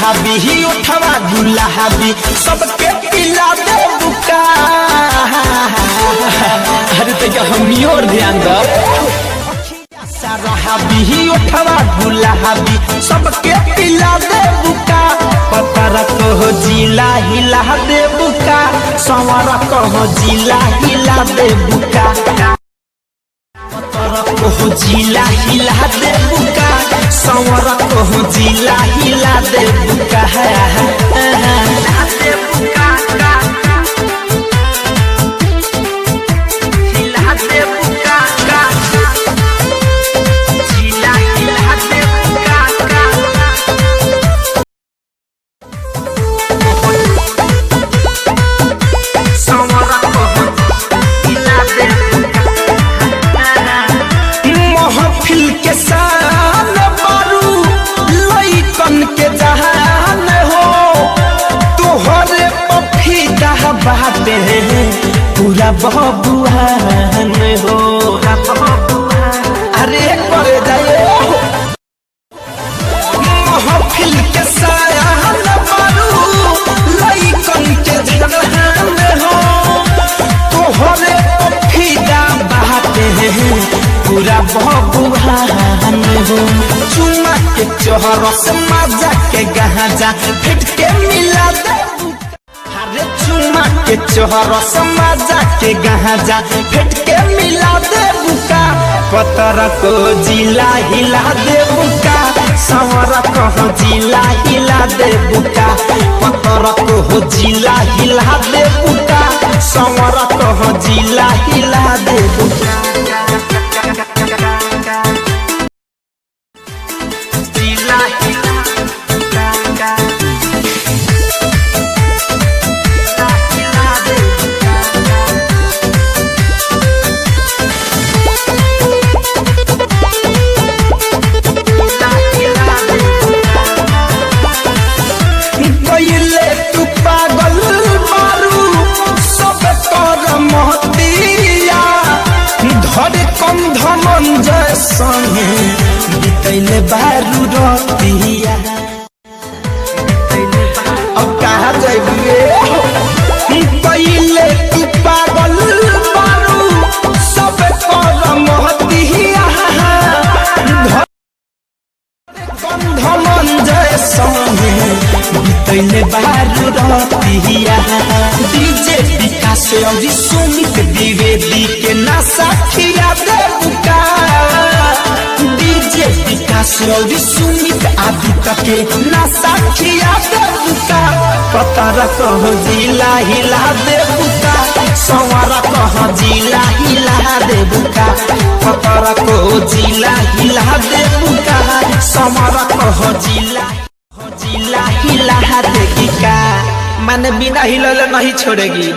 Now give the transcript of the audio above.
शराबी ही उठवा गुलाबी सबके पिला दे बुका। अरे तो क्या हम और ध्यान दो। शराबी ही उठवा गुलाबी सबके पिला दे बुका। पतर को जिला हिला दे बुका, संवर को जिला हिला दे बुका। पतर को जिला हिला दे बुका, संवर को जिला हिला दे बुका। पूरा बबुआन हो अरे कर जाए महफिल के सायान मारू लइकन के जहान हो। तोहरे फिदा बाटे पूरा बबुआन हो। चुमा के चोहर से मजा के गहाजा फिट के मिला दे। चुमा के चोहर समाजा के गहाजा फेट के मिला दे बुका। पतर को जिला हिला दे बुका, संवर को जिला हिला दे बुका। पतर को जिला हिला दे बुका, संवर को जिला हिला दे बुका। जिला हिला धनंजय संगे बीतैले बारू रतिया। अब कहाँ जाइबे पहले तू पागल बारू सब कर महतिया। धनंजय संगे बीतैले बारू रतिया। डीजे विकास और सुमित द्विवेदी के नशा खिया दे बुका। डीजे विकास और सुमित आदित्य के नशा खिया दे बुका। पतर को जिला हिला दे बुका, संवर को जिला हिला दे बुका। पतर को जिला हिला दे बुका, संवर को जिला हिला दे बुका। मैंने बिना हिलले नहीं छोड़ेगी।